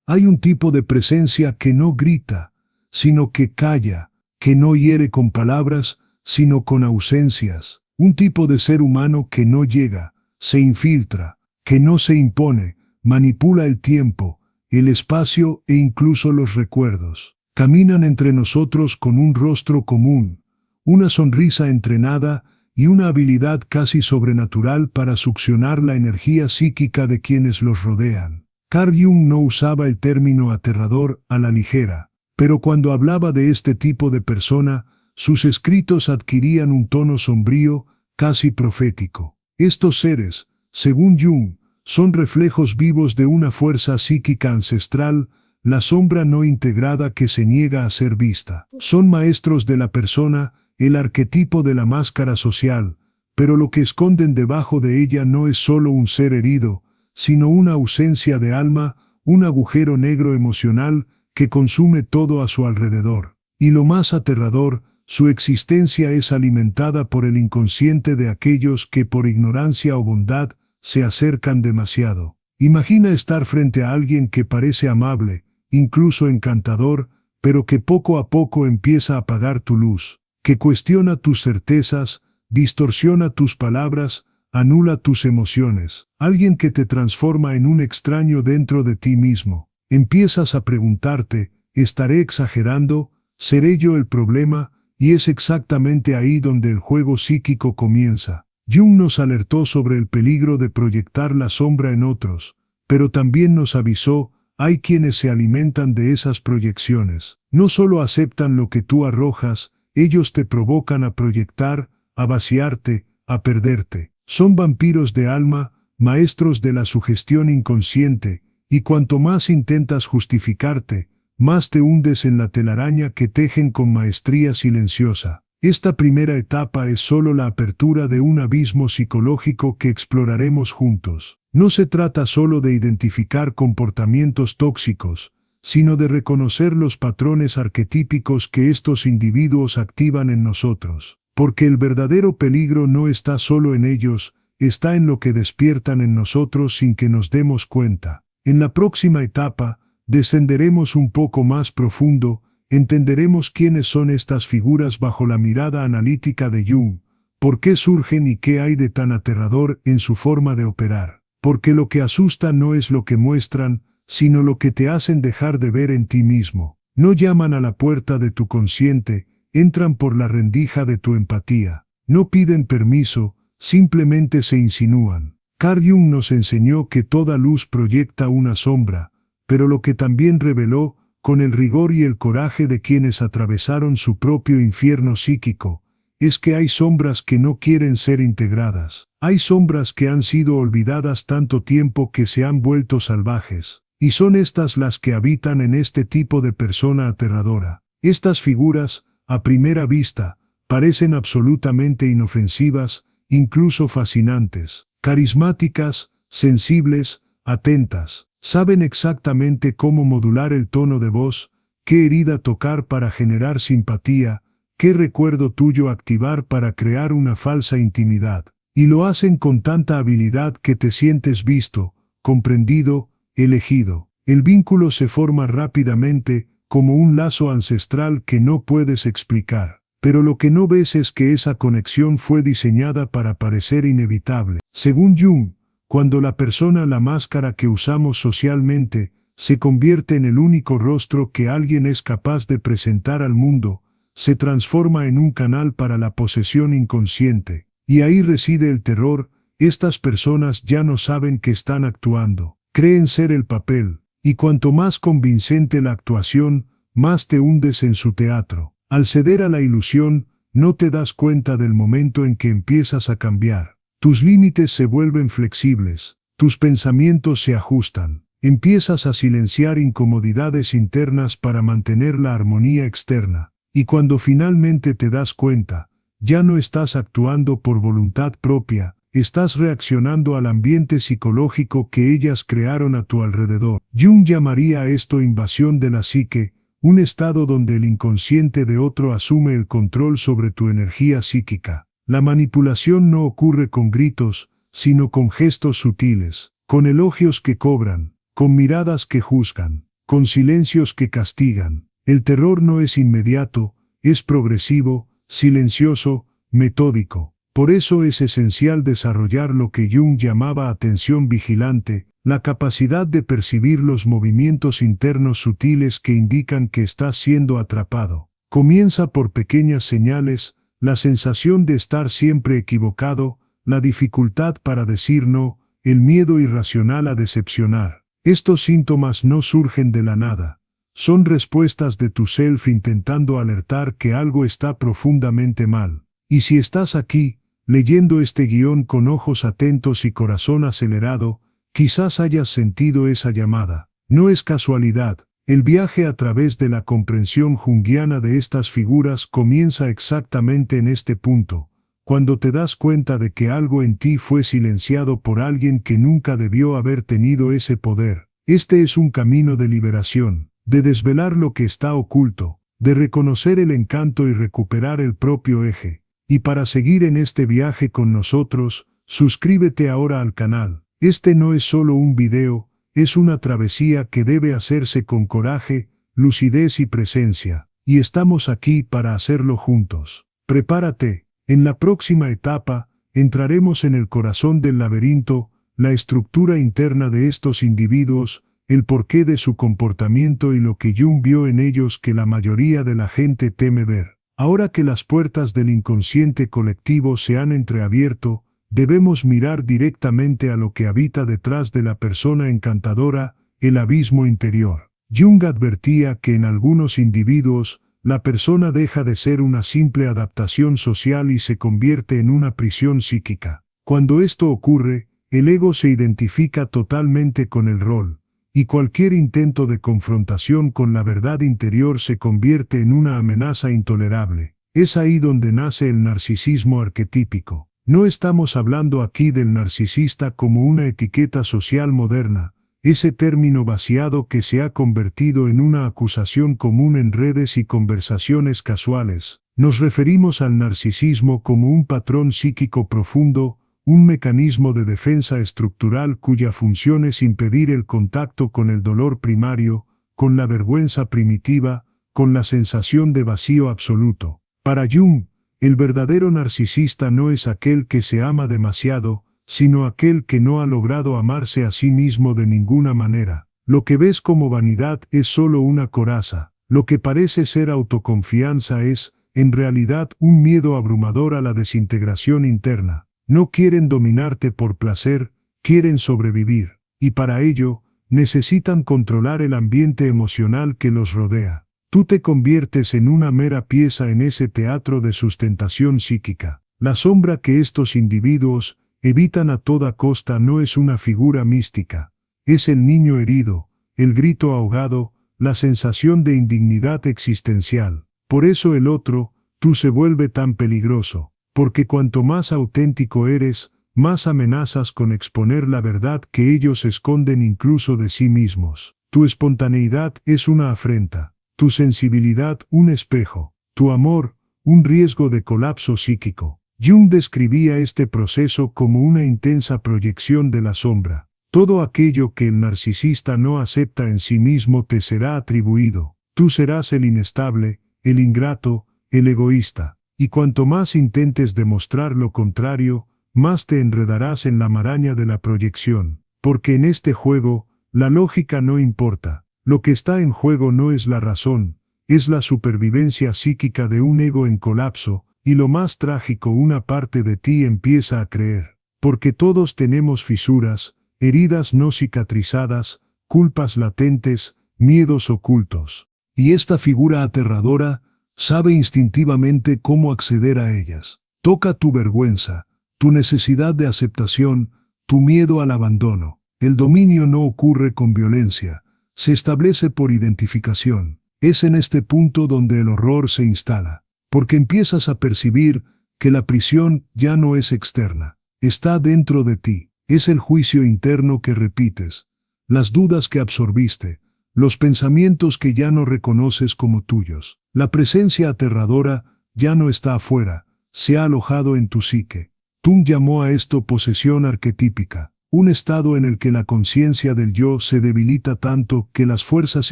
Hay un tipo de presencia que no grita, sino que calla, que no hiere con palabras, sino con ausencias. Un tipo de ser humano que no llega, se infiltra, que no se impone, manipula el tiempo, el espacio e incluso los recuerdos. Caminan entre nosotros con un rostro común, una sonrisa entrenada y una habilidad casi sobrenatural para succionar la energía psíquica de quienes los rodean. Carl Jung no usaba el término aterrador a la ligera, pero cuando hablaba de este tipo de persona, sus escritos adquirían un tono sombrío, casi profético. Estos seres, según Jung, son reflejos vivos de una fuerza psíquica ancestral, la sombra no integrada que se niega a ser vista. Son maestros de la persona, el arquetipo de la máscara social, pero lo que esconden debajo de ella no es solo un ser herido, sino una ausencia de alma, un agujero negro emocional que consume todo a su alrededor. Y lo más aterrador, su existencia es alimentada por el inconsciente de aquellos que por ignorancia o bondad se acercan demasiado. Imagina estar frente a alguien que parece amable, incluso encantador, pero que poco a poco empieza a apagar tu luz, que cuestiona tus certezas, distorsiona tus palabras, anula tus emociones. Alguien que te transforma en un extraño dentro de ti mismo. Empiezas a preguntarte, ¿estaré exagerando? ¿Seré yo el problema? Y es exactamente ahí donde el juego psíquico comienza. Jung nos alertó sobre el peligro de proyectar la sombra en otros, pero también nos avisó, hay quienes se alimentan de esas proyecciones. No solo aceptan lo que tú arrojas, ellos te provocan a proyectar, a vaciarte, a perderte. Son vampiros de alma, maestros de la sugestión inconsciente, y cuanto más intentas justificarte, más te hundes en la telaraña que tejen con maestría silenciosa. Esta primera etapa es solo la apertura de un abismo psicológico que exploraremos juntos. No se trata solo de identificar comportamientos tóxicos, sino de reconocer los patrones arquetípicos que estos individuos activan en nosotros. Porque el verdadero peligro no está solo en ellos, está en lo que despiertan en nosotros sin que nos demos cuenta. En la próxima etapa, descenderemos un poco más profundo, entenderemos quiénes son estas figuras bajo la mirada analítica de Jung, por qué surgen y qué hay de tan aterrador en su forma de operar. Porque lo que asusta no es lo que muestran, sino lo que te hacen dejar de ver en ti mismo. No llaman a la puerta de tu consciente, entran por la rendija de tu empatía. No piden permiso, simplemente se insinúan. Carl Jung nos enseñó que toda luz proyecta una sombra, pero lo que también reveló, con el rigor y el coraje de quienes atravesaron su propio infierno psíquico, es que hay sombras que no quieren ser integradas. Hay sombras que han sido olvidadas tanto tiempo que se han vuelto salvajes, y son estas las que habitan en este tipo de persona aterradora. Estas figuras, a primera vista, parecen absolutamente inofensivas, incluso fascinantes, carismáticas, sensibles, atentas. Saben exactamente cómo modular el tono de voz, qué herida tocar para generar simpatía, qué recuerdo tuyo activar para crear una falsa intimidad. Y lo hacen con tanta habilidad que te sientes visto, comprendido, elegido. El vínculo se forma rápidamente, como un lazo ancestral que no puedes explicar. Pero lo que no ves es que esa conexión fue diseñada para parecer inevitable. Según Jung, cuando la persona, la máscara que usamos socialmente, se convierte en el único rostro que alguien es capaz de presentar al mundo, se transforma en un canal para la posesión inconsciente. Y ahí reside el terror, estas personas ya no saben que están actuando, creen ser el papel, y cuanto más convincente la actuación, más te hundes en su teatro. Al ceder a la ilusión, no te das cuenta del momento en que empiezas a cambiar. Tus límites se vuelven flexibles, tus pensamientos se ajustan, empiezas a silenciar incomodidades internas para mantener la armonía externa, y cuando finalmente te das cuenta, ya no estás actuando por voluntad propia, estás reaccionando al ambiente psicológico que ellas crearon a tu alrededor. Jung llamaría a esto invasión de la psique, un estado donde el inconsciente de otro asume el control sobre tu energía psíquica. La manipulación no ocurre con gritos, sino con gestos sutiles, con elogios que cobran, con miradas que juzgan. con silencios que castigan. El terror no es inmediato, es progresivo, silencioso, metódico. Por eso es esencial desarrollar lo que Jung llamaba atención vigilante, la capacidad de percibir los movimientos internos sutiles que indican que estás siendo atrapado. Comienza por pequeñas señales, la sensación de estar siempre equivocado, la dificultad para decir no, el miedo irracional a decepcionar. Estos síntomas no surgen de la nada. Son respuestas de tu self intentando alertar que algo está profundamente mal. Y si estás aquí, leyendo este guión con ojos atentos y corazón acelerado, quizás hayas sentido esa llamada. No es casualidad. El viaje a través de la comprensión junguiana de estas figuras comienza exactamente en este punto, cuando te das cuenta de que algo en ti fue silenciado por alguien que nunca debió haber tenido ese poder. Este es un camino de liberación, de desvelar lo que está oculto, de reconocer el encanto y recuperar el propio eje. Y para seguir en este viaje con nosotros, suscríbete ahora al canal. Este no es solo un video, es una travesía que debe hacerse con coraje, lucidez y presencia, y estamos aquí para hacerlo juntos. Prepárate, en la próxima etapa, entraremos en el corazón del laberinto, la estructura interna de estos individuos, el porqué de su comportamiento y lo que Jung vio en ellos que la mayoría de la gente teme ver. Ahora que las puertas del inconsciente colectivo se han entreabierto, debemos mirar directamente a lo que habita detrás de la persona encantadora, el abismo interior. Jung advertía que en algunos individuos, la persona deja de ser una simple adaptación social y se convierte en una prisión psíquica. Cuando esto ocurre, el ego se identifica totalmente con el rol, y cualquier intento de confrontación con la verdad interior se convierte en una amenaza intolerable. Es ahí donde nace el narcisismo arquetípico. No estamos hablando aquí del narcisista como una etiqueta social moderna, ese término vaciado que se ha convertido en una acusación común en redes y conversaciones casuales. Nos referimos al narcisismo como un patrón psíquico profundo, un mecanismo de defensa estructural cuya función es impedir el contacto con el dolor primario, con la vergüenza primitiva, con la sensación de vacío absoluto. Para Jung, el verdadero narcisista no es aquel que se ama demasiado, sino aquel que no ha logrado amarse a sí mismo de ninguna manera. Lo que ves como vanidad es solo una coraza. Lo que parece ser autoconfianza es, en realidad, un miedo abrumador a la desintegración interna. No quieren dominarte por placer, quieren sobrevivir. Y para ello, necesitan controlar el ambiente emocional que los rodea. Tú te conviertes en una mera pieza en ese teatro de sustentación psíquica. La sombra que estos individuos evitan a toda costa no es una figura mística. Es el niño herido, el grito ahogado, la sensación de indignidad existencial. Por eso el otro, tú se vuelve tan peligroso. Porque cuanto más auténtico eres, más amenazas con exponer la verdad que ellos esconden incluso de sí mismos. Tu espontaneidad es una afrenta. Tu sensibilidad, un espejo. Tu amor, un riesgo de colapso psíquico. Jung describía este proceso como una intensa proyección de la sombra. Todo aquello que el narcisista no acepta en sí mismo te será atribuido. Tú serás el inestable, el ingrato, el egoísta. Y cuanto más intentes demostrar lo contrario, más te enredarás en la maraña de la proyección. Porque en este juego, la lógica no importa. Lo que está en juego no es la razón, es la supervivencia psíquica de un ego en colapso, y lo más trágico, una parte de ti empieza a creer. Porque todos tenemos fisuras, heridas no cicatrizadas, culpas latentes, miedos ocultos. Y esta figura aterradora sabe instintivamente cómo acceder a ellas. Toca tu vergüenza, tu necesidad de aceptación, tu miedo al abandono. El dominio no ocurre con violencia. Se establece por identificación. Es en este punto donde el horror se instala, porque empiezas a percibir que la prisión ya no es externa, está dentro de ti. Es el juicio interno que repites, las dudas que absorbiste, los pensamientos que ya no reconoces como tuyos. La presencia aterradora ya no está afuera, se ha alojado en tu psique. Jung llamó a esto posesión arquetípica. un estado en el que la conciencia del yo se debilita tanto que las fuerzas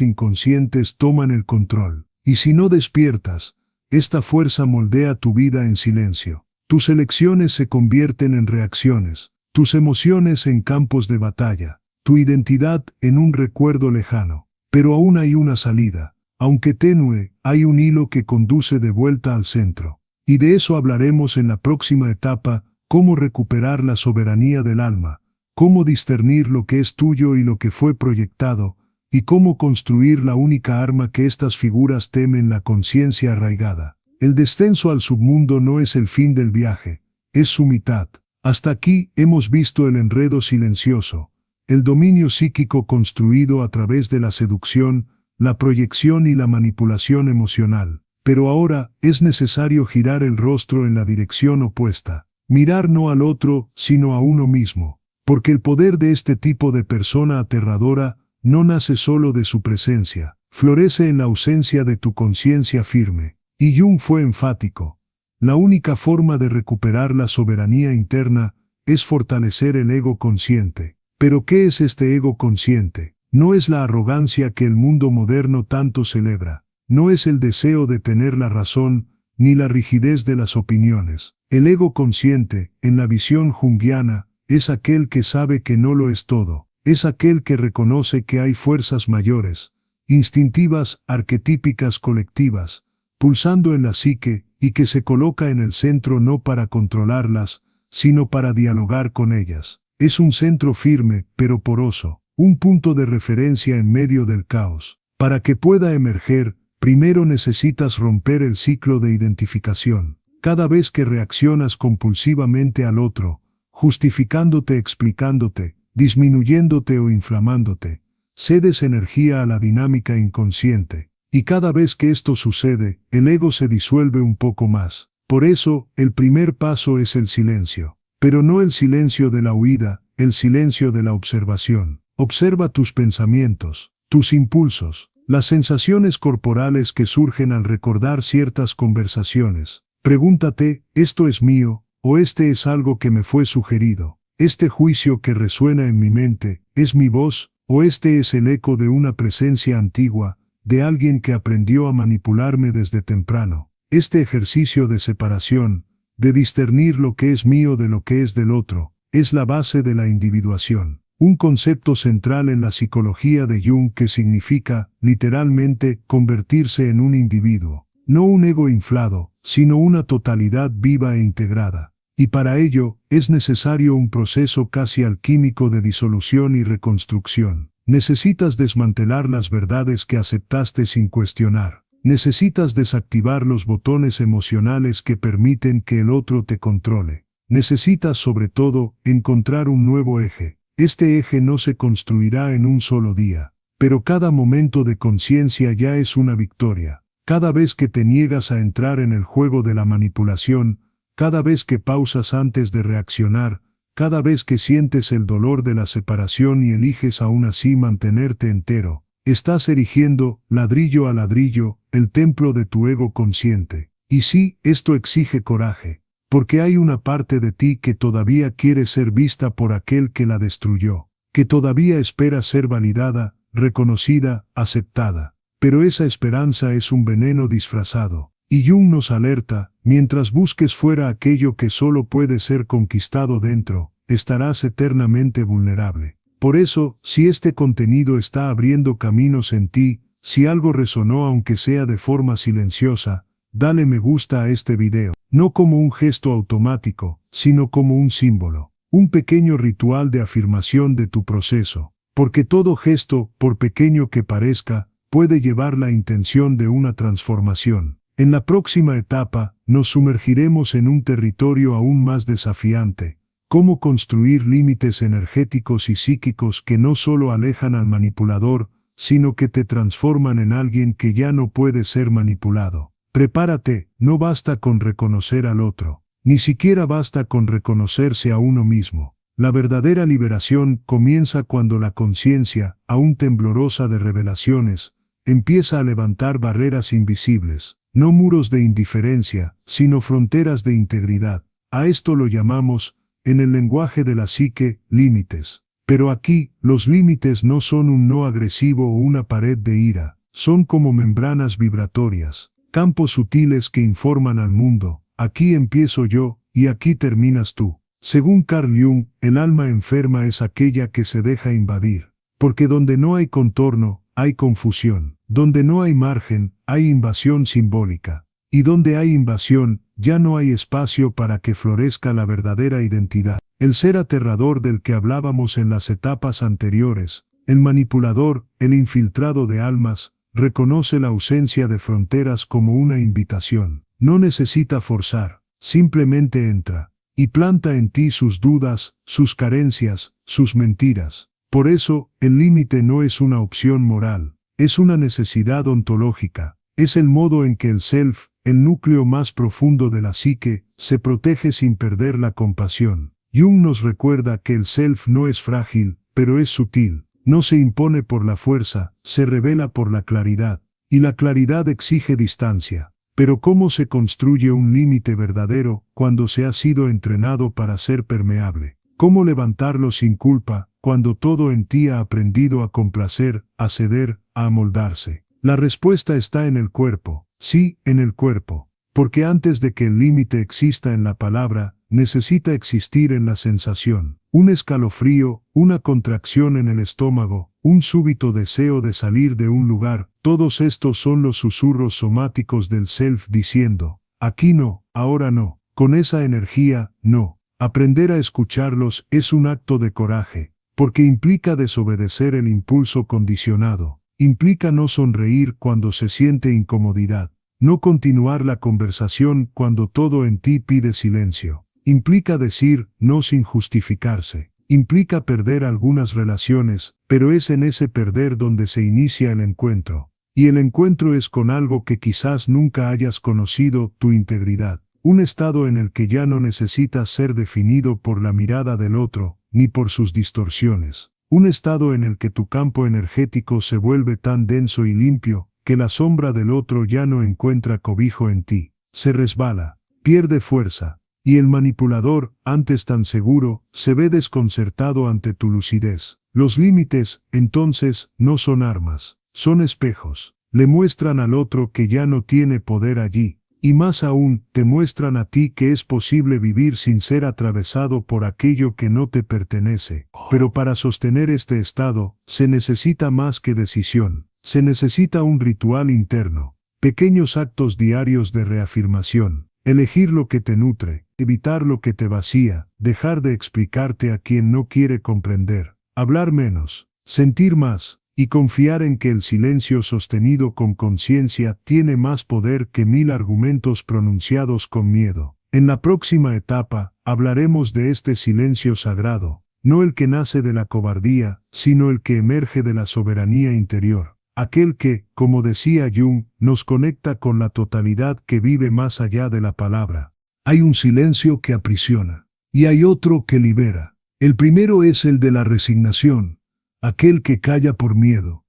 inconscientes toman el control. Y si no despiertas, esta fuerza moldea tu vida en silencio. Tus elecciones se convierten en reacciones, tus emociones en campos de batalla, tu identidad en un recuerdo lejano. Pero aún hay una salida. Aunque tenue, hay un hilo que conduce de vuelta al centro. Y de eso hablaremos en la próxima etapa, cómo recuperar la soberanía del alma, cómo discernir lo que es tuyo y lo que fue proyectado, y cómo construir la única arma que estas figuras temen, la conciencia arraigada. El descenso al submundo no es el fin del viaje, es su mitad. Hasta aquí hemos visto el enredo silencioso, el dominio psíquico construido a través de la seducción, la proyección y la manipulación emocional. Pero ahora es necesario girar el rostro en la dirección opuesta, mirar no al otro, sino a uno mismo, porque el poder de este tipo de persona aterradora no nace solo de su presencia, florece en la ausencia de tu conciencia firme. Y Jung fue enfático. La única forma de recuperar la soberanía interna es fortalecer el ego consciente. ¿Pero qué es este ego consciente? No es la arrogancia que el mundo moderno tanto celebra. No es el deseo de tener la razón, ni la rigidez de las opiniones. El ego consciente, en la visión junguiana, es aquel que sabe que no lo es todo. Es aquel que reconoce que hay fuerzas mayores, instintivas, arquetípicas, colectivas, pulsando en la psique, y que se coloca en el centro no para controlarlas, sino para dialogar con ellas. Es un centro firme, pero poroso, un punto de referencia en medio del caos. Para que pueda emerger, primero necesitas romper el ciclo de identificación. Cada vez que reaccionas compulsivamente al otro, justificándote, explicándote, disminuyéndote o inflamándote, cedes energía a la dinámica inconsciente. Y cada vez que esto sucede, el ego se disuelve un poco más. Por eso, el primer paso es el silencio. Pero no el silencio de la huida, el silencio de la observación. Observa tus pensamientos, tus impulsos, las sensaciones corporales que surgen al recordar ciertas conversaciones. Pregúntate, ¿esto es mío, o este es algo que me fue sugerido? ¿Este juicio que resuena en mi mente, es mi voz, o este es el eco de una presencia antigua, de alguien que aprendió a manipularme desde temprano? Este ejercicio de separación, de discernir lo que es mío de lo que es del otro, es la base de la individuación. Un concepto central en la psicología de Jung que significa, literalmente, convertirse en un individuo. No un ego inflado, sino una totalidad viva e integrada. Y para ello, es necesario un proceso casi alquímico de disolución y reconstrucción. Necesitas desmantelar las verdades que aceptaste sin cuestionar. Necesitas desactivar los botones emocionales que permiten que el otro te controle. Necesitas, sobre todo, encontrar un nuevo eje. Este eje no se construirá en un solo día, pero cada momento de conciencia ya es una victoria. Cada vez que te niegas a entrar en el juego de la manipulación, cada vez que pausas antes de reaccionar, cada vez que sientes el dolor de la separación y eliges aún así mantenerte entero, estás erigiendo, ladrillo a ladrillo, el templo de tu ego consciente. Y sí, esto exige coraje, porque hay una parte de ti que todavía quiere ser vista por aquel que la destruyó, que todavía espera ser validada, reconocida, aceptada. Pero esa esperanza es un veneno disfrazado. Y Jung nos alerta, mientras busques fuera aquello que solo puede ser conquistado dentro, estarás eternamente vulnerable. Por eso, si este contenido está abriendo caminos en ti, si algo resonó aunque sea de forma silenciosa, dale me gusta a este video, no como un gesto automático, sino como un símbolo, un pequeño ritual de afirmación de tu proceso, porque todo gesto, por pequeño que parezca, puede llevar la intención de una transformación. En la próxima etapa, nos sumergiremos en un territorio aún más desafiante, cómo construir límites energéticos y psíquicos que no solo alejan al manipulador, sino que te transforman en alguien que ya no puede ser manipulado. Prepárate, no basta con reconocer al otro, ni siquiera basta con reconocerse a uno mismo. La verdadera liberación comienza cuando la conciencia, aún temblorosa de revelaciones, empieza a levantar barreras invisibles. No muros de indiferencia, sino fronteras de integridad. A esto lo llamamos en el lenguaje de la psique, límites. Pero aquí, los límites no son un no agresivo o una pared de ira, son como membranas vibratorias, campos sutiles que informan al mundo, aquí empiezo yo, y aquí terminas tú. Según Carl Jung, el alma enferma es aquella que se deja invadir, porque donde no hay contorno, hay confusión, donde no hay margen, hay invasión simbólica, y donde hay invasión, ya no hay espacio para que florezca la verdadera identidad. El ser aterrador del que hablábamos en las etapas anteriores, el manipulador, el infiltrado de almas, reconoce la ausencia de fronteras como una invitación. No necesita forzar, simplemente entra, y planta en ti sus dudas, sus carencias, sus mentiras. Por eso, el límite no es una opción moral, es una necesidad ontológica, es el modo en que el self, el núcleo más profundo de la psique, se protege sin perder la compasión. Jung nos recuerda que el self no es frágil, pero es sutil, no se impone por la fuerza, se revela por la claridad, y la claridad exige distancia. Pero ¿cómo se construye un límite verdadero cuando se ha sido entrenado para ser permeable? ¿Cómo levantarlo sin culpa, cuando todo en ti ha aprendido a complacer, a ceder, a amoldarse? La respuesta está en el cuerpo, sí, en el cuerpo, porque antes de que el límite exista en la palabra, necesita existir en la sensación. Un escalofrío, una contracción en el estómago, un súbito deseo de salir de un lugar, todos estos son los susurros somáticos del self diciendo, aquí no, ahora no, con esa energía, no. Aprender a escucharlos es un acto de coraje, porque implica desobedecer el impulso condicionado, implica no sonreír cuando se siente incomodidad, no continuar la conversación cuando todo en ti pide silencio. Implica decir no sin justificarse. Implica perder algunas relaciones, pero es en ese perder donde se inicia el encuentro. Y el encuentro es con algo que quizás nunca hayas conocido, tu integridad. Un estado en el que ya no necesitas ser definido por la mirada del otro, ni por sus distorsiones. Un estado en el que tu campo energético se vuelve tan denso y limpio, que la sombra del otro ya no encuentra cobijo en ti. Se resbala, pierde fuerza. Y el manipulador, antes tan seguro, se ve desconcertado ante tu lucidez. Los límites, entonces, no son armas, son espejos. Le muestran al otro que ya no tiene poder allí. Y más aún, te muestran a ti que es posible vivir sin ser atravesado por aquello que no te pertenece. Pero para sostener este estado, se necesita más que decisión. Se necesita un ritual interno. Pequeños actos diarios de reafirmación. Elegir lo que te nutre, evitar lo que te vacía, dejar de explicarte a quien no quiere comprender, hablar menos, sentir más, y confiar en que el silencio sostenido con conciencia tiene más poder que 1000 argumentos pronunciados con miedo. En la próxima etapa, hablaremos de este silencio sagrado, no el que nace de la cobardía, sino el que emerge de la soberanía interior. Aquel que, como decía Jung, nos conecta con la totalidad que vive más allá de la palabra. Hay un silencio que aprisiona, y hay otro que libera. El primero es el de la resignación, aquel que calla por miedo,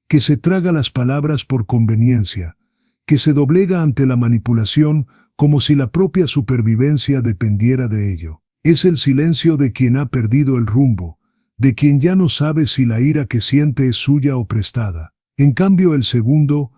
que se traga las palabras por conveniencia, que se doblega ante la manipulación como si la propia supervivencia dependiera de ello. Es el silencio de quien ha perdido el rumbo, de quien ya no sabe si la ira que siente es suya o prestada. En cambio el segundo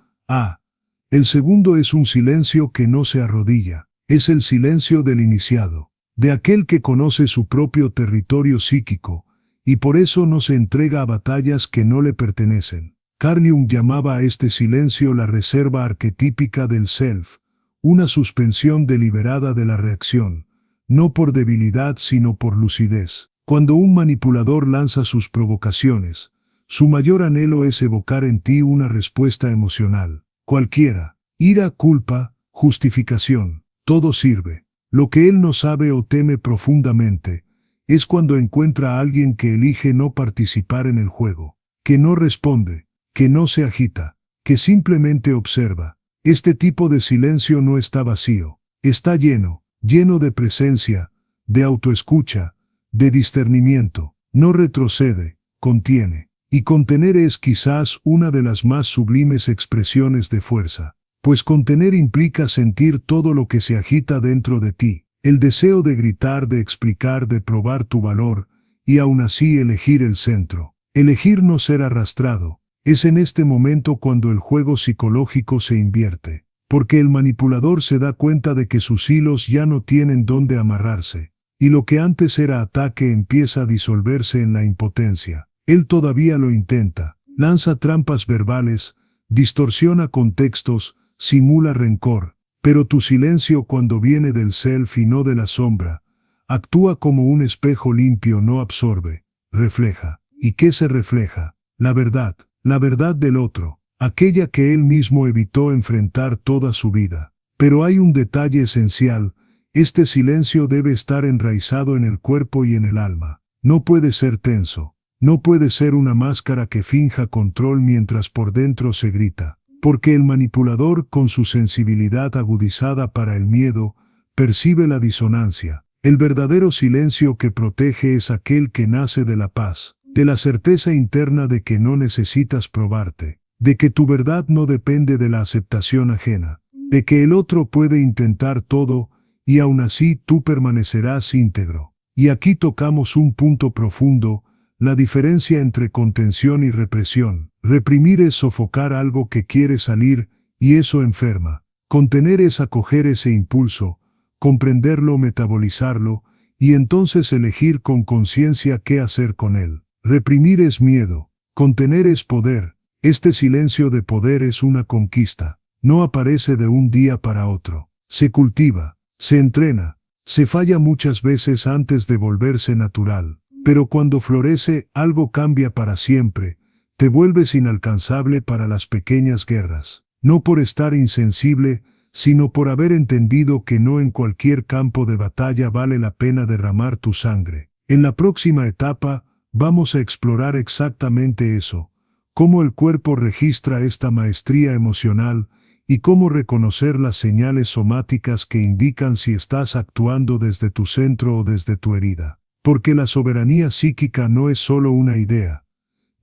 es un silencio que no se arrodilla, es el silencio del iniciado, de aquel que conoce su propio territorio psíquico, y por eso no se entrega a batallas que no le pertenecen. Carl Jung llamaba a este silencio la reserva arquetípica del self, una suspensión deliberada de la reacción, no por debilidad sino por lucidez. Cuando un manipulador lanza sus provocaciones, su mayor anhelo es evocar en ti una respuesta emocional, cualquiera, ira, culpa, justificación, todo sirve. Lo que él no sabe o teme profundamente, es cuando encuentra a alguien que elige no participar en el juego, que no responde, que no se agita, que simplemente observa. Este tipo de silencio no está vacío, está lleno de presencia, de autoescucha, de discernimiento, no retrocede, contiene. Y contener es quizás una de las más sublimes expresiones de fuerza, pues contener implica sentir todo lo que se agita dentro de ti, El deseo de gritar, de explicar, de probar tu valor, y aún así elegir el centro. Elegir no ser arrastrado. Es en este momento cuando el juego psicológico se invierte. Porque el manipulador se da cuenta de que sus hilos ya no tienen dónde amarrarse. Y lo que antes era ataque empieza a disolverse en la impotencia. Él todavía lo intenta. Lanza trampas verbales, distorsiona contextos, simula rencor. Pero tu silencio, cuando viene del self y no de la sombra, actúa como un espejo limpio, no absorbe, refleja. ¿Y qué se refleja? La verdad del otro, aquella que él mismo evitó enfrentar toda su vida. Pero hay un detalle esencial: este silencio debe estar enraizado en el cuerpo y en el alma. No puede ser tenso, no puede ser una máscara que finja control mientras por dentro se grita. Porque el manipulador, con su sensibilidad agudizada para el miedo, percibe la disonancia. El verdadero silencio que protege es aquel que nace de la paz, de la certeza interna de que no necesitas probarte, de que tu verdad no depende de la aceptación ajena, de que el otro puede intentar todo y aún así tú permanecerás íntegro. Y aquí tocamos un punto profundo: la diferencia entre contención y represión. Reprimir es sofocar algo que quiere salir, y eso enferma. Contener es acoger ese impulso, comprenderlo, metabolizarlo, y entonces elegir con conciencia qué hacer con él. Reprimir es miedo, contener es poder. Este silencio de poder es una conquista. No aparece de un día para otro. Se cultiva, se entrena, se falla muchas veces antes de volverse natural. Pero cuando florece, algo cambia para siempre. Te vuelves inalcanzable para las pequeñas guerras. No por estar insensible, sino por haber entendido que no en cualquier campo de batalla vale la pena derramar tu sangre. En la próxima etapa, vamos a explorar exactamente eso: cómo el cuerpo registra esta maestría emocional y cómo reconocer las señales somáticas que indican si estás actuando desde tu centro o desde tu herida. Porque la soberanía psíquica no es solo una idea.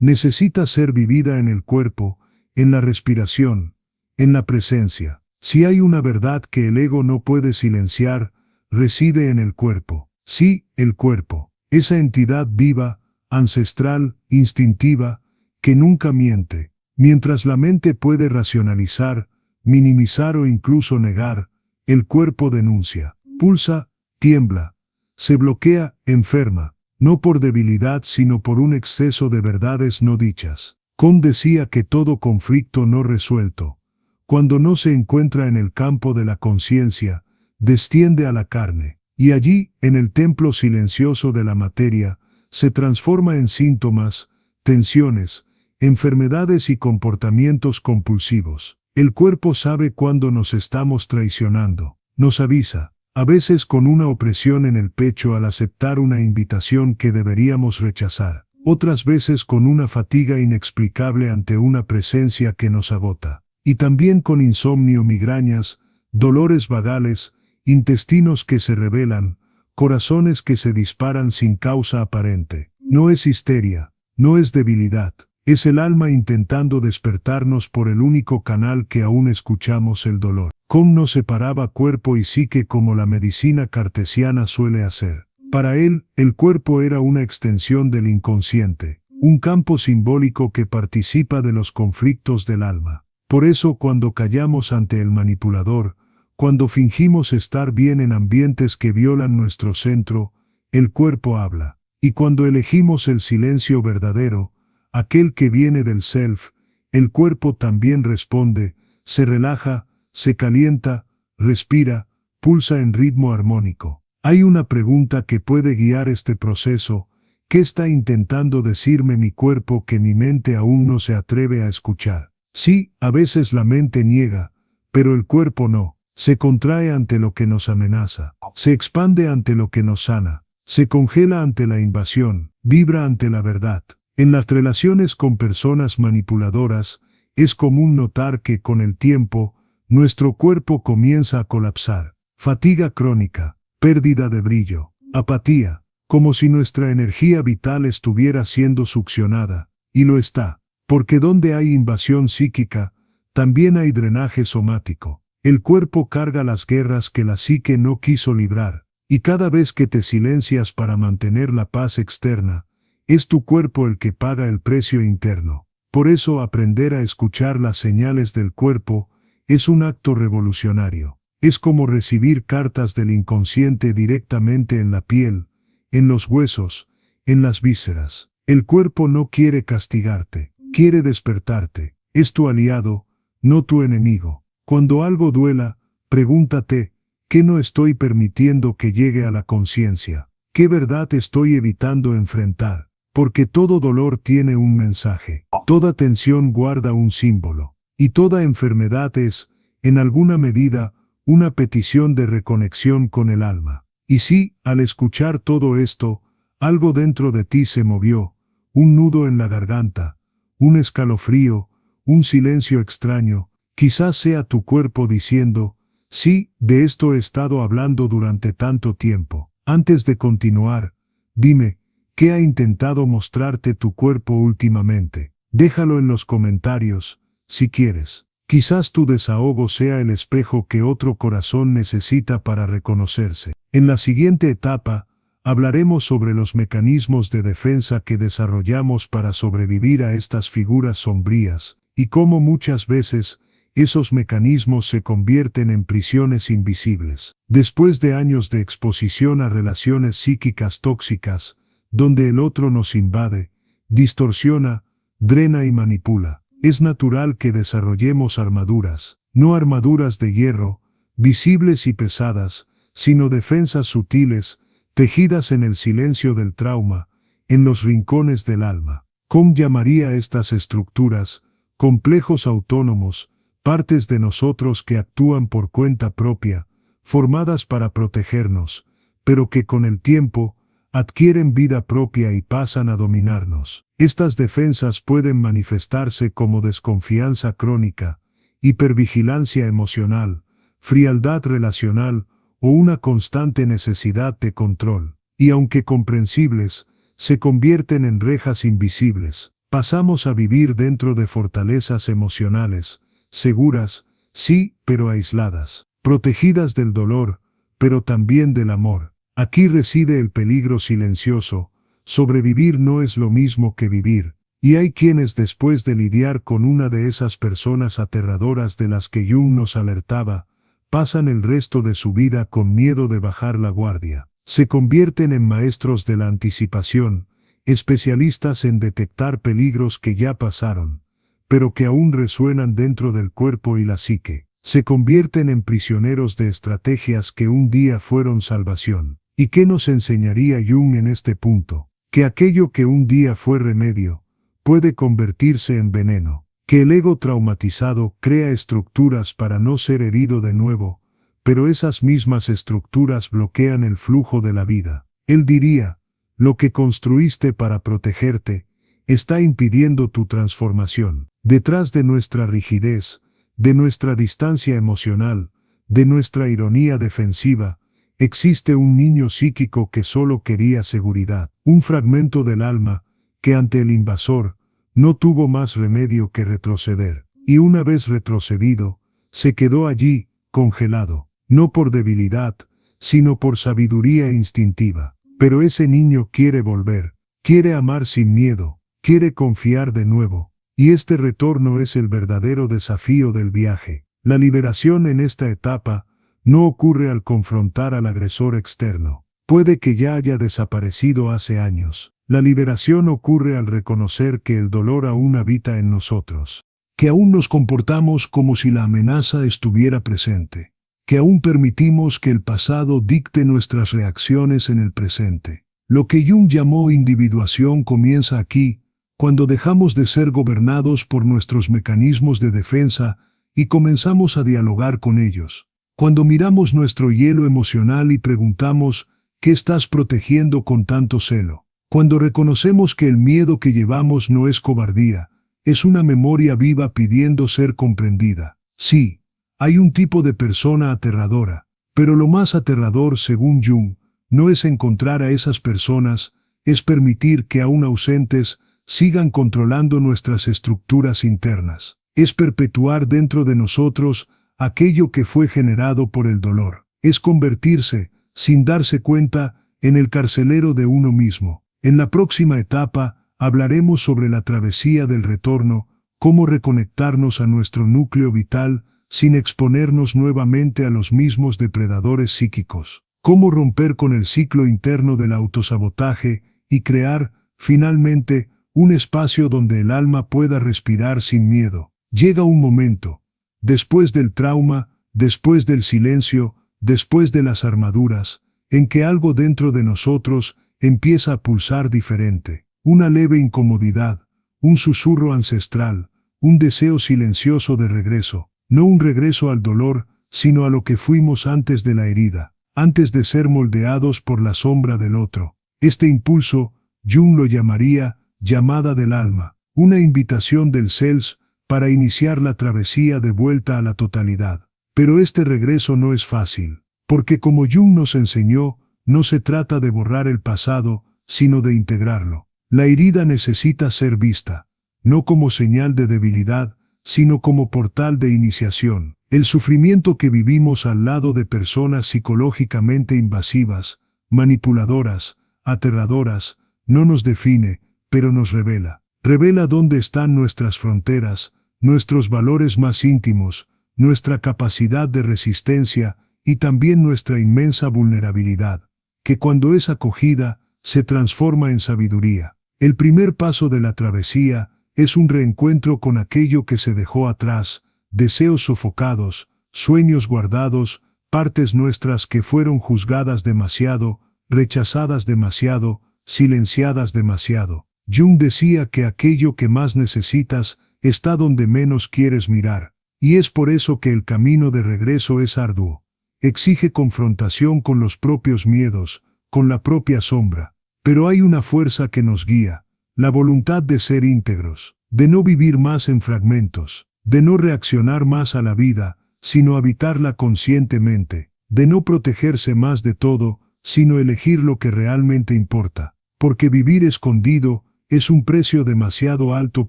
Necesita ser vivida en el cuerpo, en la respiración, en la presencia. Si hay una verdad que el ego no puede silenciar, reside en el cuerpo. Sí, el cuerpo. Esa entidad viva, ancestral, instintiva, que nunca miente. Mientras la mente puede racionalizar, minimizar o incluso negar, el cuerpo denuncia, pulsa, tiembla, se bloquea, enferma. No por debilidad sino por un exceso de verdades no dichas. Kuhn decía que todo conflicto no resuelto, cuando no se encuentra en el campo de la conciencia, desciende a la carne, y allí, en el templo silencioso de la materia, se transforma en síntomas, tensiones, enfermedades y comportamientos compulsivos. El cuerpo sabe cuándo nos estamos traicionando, nos avisa. A veces con una opresión en el pecho al aceptar una invitación que deberíamos rechazar. Otras veces con una fatiga inexplicable ante una presencia que nos agota. Y también con insomnio, migrañas, dolores vagales, intestinos que se rebelan, corazones que se disparan sin causa aparente. No es histeria, no es debilidad. Es el alma intentando despertarnos por el único canal que aún escuchamos: el dolor. Kuhn no separaba cuerpo y psique como la medicina cartesiana suele hacer. Para él, el cuerpo era una extensión del inconsciente, un campo simbólico que participa de los conflictos del alma. Por eso, cuando callamos ante el manipulador, cuando fingimos estar bien en ambientes que violan nuestro centro, el cuerpo habla. Y cuando elegimos el silencio verdadero, aquel que viene del self, el cuerpo también responde, se relaja, se calienta, respira, pulsa en ritmo armónico. Hay una pregunta que puede guiar este proceso: ¿qué está intentando decirme mi cuerpo que mi mente aún no se atreve a escuchar? Sí, a veces la mente niega, pero el cuerpo no. Se contrae ante lo que nos amenaza, se expande ante lo que nos sana, se congela ante la invasión, vibra ante la verdad. En las relaciones con personas manipuladoras, es común notar que con el tiempo, nuestro cuerpo comienza a colapsar. Fatiga crónica, pérdida de brillo, apatía, como si nuestra energía vital estuviera siendo succionada, y lo está, porque donde hay invasión psíquica, también hay drenaje somático. El cuerpo carga las guerras que la psique no quiso librar. Y cada vez que te silencias para mantener la paz externa, es tu cuerpo el que paga el precio interno. Por eso aprender a escuchar las señales del cuerpo es un acto revolucionario. Es como recibir cartas del inconsciente directamente en la piel, en los huesos, en las vísceras. El cuerpo no quiere castigarte, quiere despertarte. Es tu aliado, no tu enemigo. Cuando algo duela, pregúntate, ¿qué no estoy permitiendo que llegue a la conciencia? ¿Qué verdad estoy evitando enfrentar? Porque todo dolor tiene un mensaje, toda tensión guarda un símbolo, y toda enfermedad es, en alguna medida, una petición de reconexión con el alma. Y si, al escuchar todo esto, algo dentro de ti se movió, un nudo en la garganta, un escalofrío, un silencio extraño, quizás sea tu cuerpo diciendo, sí, de esto he estado hablando durante tanto tiempo. Antes de continuar, dime, ¿qué ha intentado mostrarte tu cuerpo últimamente? Déjalo en los comentarios, si quieres. Quizás tu desahogo sea el espejo que otro corazón necesita para reconocerse. En la siguiente etapa, hablaremos sobre los mecanismos de defensa que desarrollamos para sobrevivir a estas figuras sombrías, y cómo muchas veces, esos mecanismos se convierten en prisiones invisibles. Después de años de exposición a relaciones psíquicas tóxicas, donde el otro nos invade, distorsiona, drena y manipula, es natural que desarrollemos armaduras, no armaduras de hierro, visibles y pesadas, sino defensas sutiles, tejidas en el silencio del trauma, en los rincones del alma. Kuhn llamaría a estas estructuras complejos autónomos, partes de nosotros que actúan por cuenta propia, formadas para protegernos, pero que con el tiempo adquieren vida propia y pasan a dominarnos. Estas defensas pueden manifestarse como desconfianza crónica, hipervigilancia emocional, frialdad relacional o una constante necesidad de control. Y aunque comprensibles, se convierten en rejas invisibles. Pasamos a vivir dentro de fortalezas emocionales, seguras, sí, pero aisladas, protegidas del dolor, pero también del amor. Aquí reside el peligro silencioso. Sobrevivir no es lo mismo que vivir, y hay quienes después de lidiar con una de esas personas aterradoras de las que Jung nos alertaba, pasan el resto de su vida con miedo de bajar la guardia. Se convierten en maestros de la anticipación, especialistas en detectar peligros que ya pasaron, pero que aún resuenan dentro del cuerpo y la psique. Se convierten en prisioneros de estrategias que un día fueron salvación. ¿Y qué nos enseñaría Jung en este punto? Que aquello que un día fue remedio, puede convertirse en veneno. Que el ego traumatizado crea estructuras para no ser herido de nuevo, pero esas mismas estructuras bloquean el flujo de la vida. Él diría, lo que construiste para protegerte, está impidiendo tu transformación. Detrás de nuestra rigidez, de nuestra distancia emocional, de nuestra ironía defensiva, existe un niño psíquico que solo quería seguridad, un fragmento del alma, que ante el invasor, no tuvo más remedio que retroceder, y una vez retrocedido, se quedó allí, congelado, no por debilidad, sino por sabiduría instintiva. Pero ese niño quiere volver, quiere amar sin miedo, quiere confiar de nuevo, y este retorno es el verdadero desafío del viaje. La liberación en esta etapa no ocurre al confrontar al agresor externo. Puede que ya haya desaparecido hace años. La liberación ocurre al reconocer que el dolor aún habita en nosotros, que aún nos comportamos como si la amenaza estuviera presente, que aún permitimos que el pasado dicte nuestras reacciones en el presente. Lo que Jung llamó individuación comienza aquí, cuando dejamos de ser gobernados por nuestros mecanismos de defensa y comenzamos a dialogar con ellos. Cuando miramos nuestro hielo emocional y preguntamos, ¿qué estás protegiendo con tanto celo? Cuando reconocemos que el miedo que llevamos no es cobardía, es una memoria viva pidiendo ser comprendida. Sí, hay un tipo de persona aterradora, pero lo más aterrador, según Jung, no es encontrar a esas personas, es permitir que aún ausentes, sigan controlando nuestras estructuras internas. Es perpetuar dentro de nosotros aquello que fue generado por el dolor. Es convertirse, sin darse cuenta, en el carcelero de uno mismo. En la próxima etapa, hablaremos sobre la travesía del retorno, cómo reconectarnos a nuestro núcleo vital sin exponernos nuevamente a los mismos depredadores psíquicos, cómo romper con el ciclo interno del autosabotaje y crear, finalmente, un espacio donde el alma pueda respirar sin miedo. Llega un momento, después del trauma, después del silencio, después de las armaduras, en que algo dentro de nosotros empieza a pulsar diferente. Una leve incomodidad, un susurro ancestral, un deseo silencioso de regreso. No un regreso al dolor, sino a lo que fuimos antes de la herida, antes de ser moldeados por la sombra del otro. Este impulso, Jung lo llamaría llamada del alma, una invitación del Self para iniciar la travesía de vuelta a la totalidad. Pero este regreso no es fácil, porque como Jung nos enseñó, no se trata de borrar el pasado, sino de integrarlo. La herida necesita ser vista, no como señal de debilidad, sino como portal de iniciación. El sufrimiento que vivimos al lado de personas psicológicamente invasivas, manipuladoras, aterradoras, no nos define, pero nos revela. Revela dónde están nuestras fronteras, nuestros valores más íntimos, nuestra capacidad de resistencia y también nuestra inmensa vulnerabilidad, que cuando es acogida, se transforma en sabiduría. El primer paso de la travesía es un reencuentro con aquello que se dejó atrás, deseos sofocados, sueños guardados, partes nuestras que fueron juzgadas demasiado, rechazadas demasiado, silenciadas demasiado. Jung decía que aquello que más necesitas está donde menos quieres mirar, y es por eso que el camino de regreso es arduo. Exige confrontación con los propios miedos, con la propia sombra. Pero hay una fuerza que nos guía, la voluntad de ser íntegros, de no vivir más en fragmentos, de no reaccionar más a la vida, sino habitarla conscientemente, de no protegerse más de todo, sino elegir lo que realmente importa, porque vivir escondido es un precio demasiado alto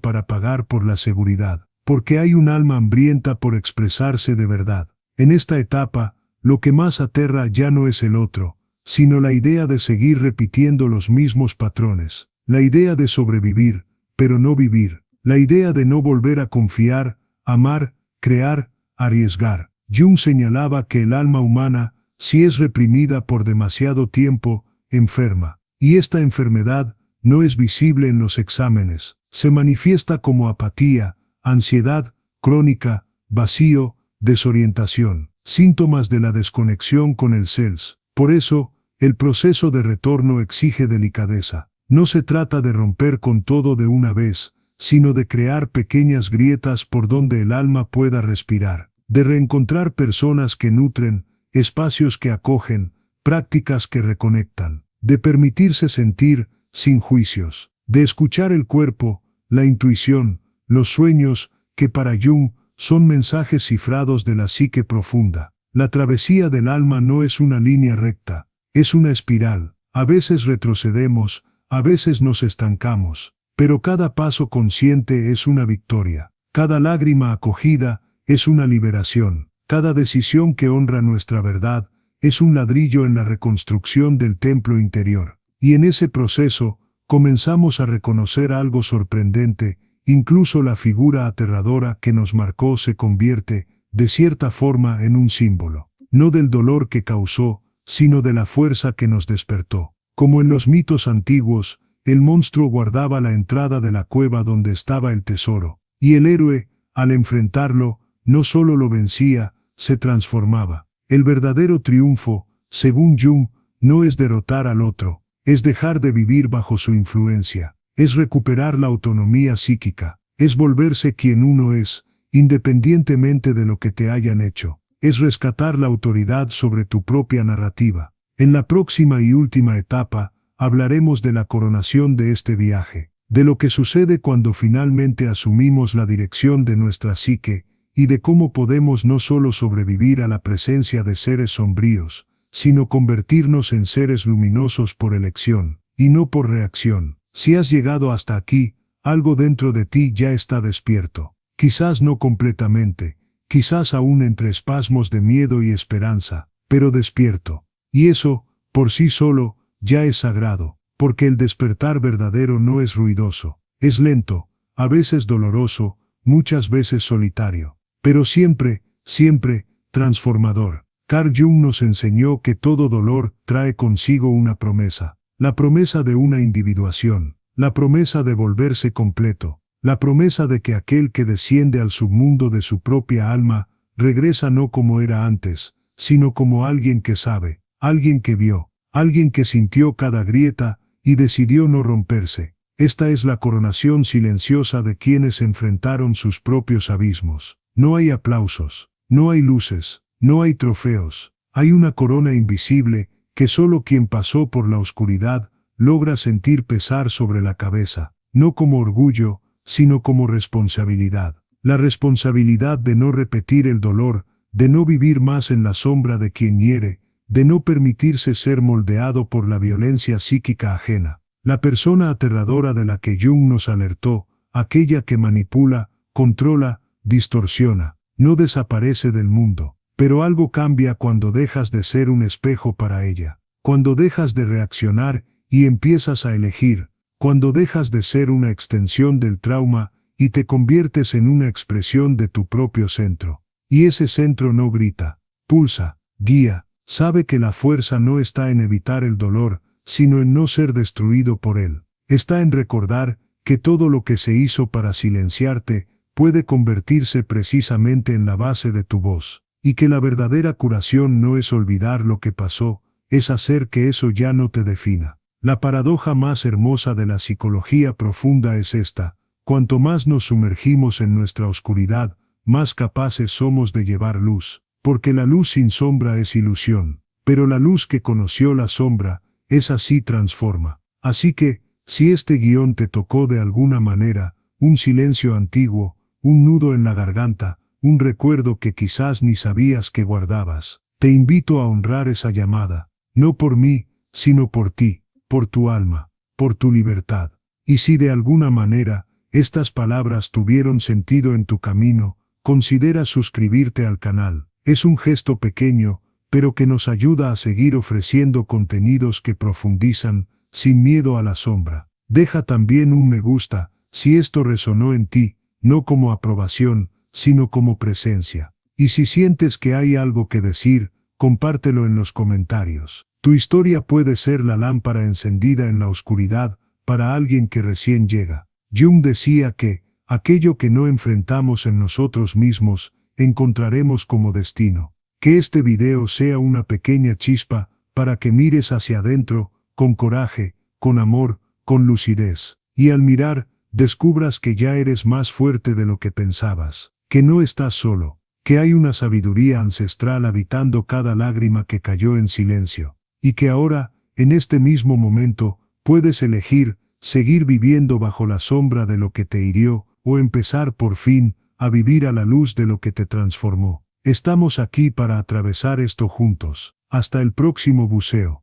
para pagar por la seguridad, porque hay un alma hambrienta por expresarse de verdad. En esta etapa, lo que más aterra ya no es el otro, sino la idea de seguir repitiendo los mismos patrones. La idea de sobrevivir, pero no vivir. La idea de no volver a confiar, amar, crear, arriesgar. Jung señalaba que el alma humana, si es reprimida por demasiado tiempo, enferma. Y esta enfermedad no es visible en los exámenes. Se manifiesta como apatía, ansiedad, crónica, vacío, desorientación. Síntomas de la desconexión con el Self. Por eso, el proceso de retorno exige delicadeza. No se trata de romper con todo de una vez, sino de crear pequeñas grietas por donde el alma pueda respirar, de reencontrar personas que nutren, espacios que acogen, prácticas que reconectan, de permitirse sentir, sin juicios, de escuchar el cuerpo, la intuición, los sueños, que para Jung son mensajes cifrados de la psique profunda. La travesía del alma no es una línea recta, es una espiral. A veces retrocedemos, a veces nos estancamos, pero cada paso consciente es una victoria. Cada lágrima acogida es una liberación. Cada decisión que honra nuestra verdad es un ladrillo en la reconstrucción del templo interior. Y en ese proceso, comenzamos a reconocer algo sorprendente, incluso la figura aterradora que nos marcó se convierte, de cierta forma, en un símbolo, no del dolor que causó, sino de la fuerza que nos despertó. Como en los mitos antiguos, el monstruo guardaba la entrada de la cueva donde estaba el tesoro, y el héroe, al enfrentarlo, no solo lo vencía, se transformaba. El verdadero triunfo, según Jung, no es derrotar al otro, es dejar de vivir bajo su influencia, es recuperar la autonomía psíquica, es volverse quien uno es, independientemente de lo que te hayan hecho, es rescatar la autoridad sobre tu propia narrativa. En la próxima y última etapa, hablaremos de la coronación de este viaje, de lo que sucede cuando finalmente asumimos la dirección de nuestra psique, y de cómo podemos no solo sobrevivir a la presencia de seres sombríos, sino convertirnos en seres luminosos por elección, y no por reacción. Si has llegado hasta aquí, algo dentro de ti ya está despierto. Quizás no completamente, quizás aún entre espasmos de miedo y esperanza, pero despierto. Y eso, por sí solo, ya es sagrado, porque el despertar verdadero no es ruidoso, es lento, a veces doloroso, muchas veces solitario, pero siempre, siempre, transformador. Carl Jung nos enseñó que todo dolor trae consigo una promesa, la promesa de una individuación, la promesa de volverse completo, la promesa de que aquel que desciende al submundo de su propia alma, regresa no como era antes, sino como alguien que sabe, alguien que vio, alguien que sintió cada grieta y decidió no romperse. Esta es la coronación silenciosa de quienes enfrentaron sus propios abismos. No hay aplausos, no hay luces, no hay trofeos, hay una corona invisible que solo quien pasó por la oscuridad logra sentir pesar sobre la cabeza, no como orgullo, sino como responsabilidad. La responsabilidad de no repetir el dolor, de no vivir más en la sombra de quien hiere, de no permitirse ser moldeado por la violencia psíquica ajena. La persona aterradora de la que Jung nos alertó, aquella que manipula, controla, distorsiona, no desaparece del mundo. Pero algo cambia cuando dejas de ser un espejo para ella, cuando dejas de reaccionar y empiezas a elegir, cuando dejas de ser una extensión del trauma y te conviertes en una expresión de tu propio centro. Y ese centro no grita, pulsa, guía, sabe que la fuerza no está en evitar el dolor, sino en no ser destruido por él. Está en recordar que todo lo que se hizo para silenciarte puede convertirse precisamente en la base de tu voz. Y que la verdadera curación no es olvidar lo que pasó, es hacer que eso ya no te defina. La paradoja más hermosa de la psicología profunda es esta: cuanto más nos sumergimos en nuestra oscuridad, más capaces somos de llevar luz, porque la luz sin sombra es ilusión, pero la luz que conoció la sombra, esa sí transforma. Así que, si este guión te tocó de alguna manera, un silencio antiguo, un nudo en la garganta, un recuerdo que quizás ni sabías que guardabas, te invito a honrar esa llamada, no por mí, sino por ti, por tu alma, por tu libertad. Y si de alguna manera, estas palabras tuvieron sentido en tu camino, considera suscribirte al canal. Es un gesto pequeño, pero que nos ayuda a seguir ofreciendo contenidos que profundizan, sin miedo a la sombra. Deja también un me gusta, si esto resonó en ti, no como aprobación, sino como presencia. Y si sientes que hay algo que decir, compártelo en los comentarios. Tu historia puede ser la lámpara encendida en la oscuridad para alguien que recién llega. Jung decía que, aquello que no enfrentamos en nosotros mismos, encontraremos como destino. Que este video sea una pequeña chispa para que mires hacia adentro, con coraje, con amor, con lucidez. Y al mirar, descubras que ya eres más fuerte de lo que pensabas. Que no estás solo, que hay una sabiduría ancestral habitando cada lágrima que cayó en silencio, y que ahora, en este mismo momento, puedes elegir, seguir viviendo bajo la sombra de lo que te hirió, o empezar por fin, a vivir a la luz de lo que te transformó. Estamos aquí para atravesar esto juntos. Hasta el próximo buceo.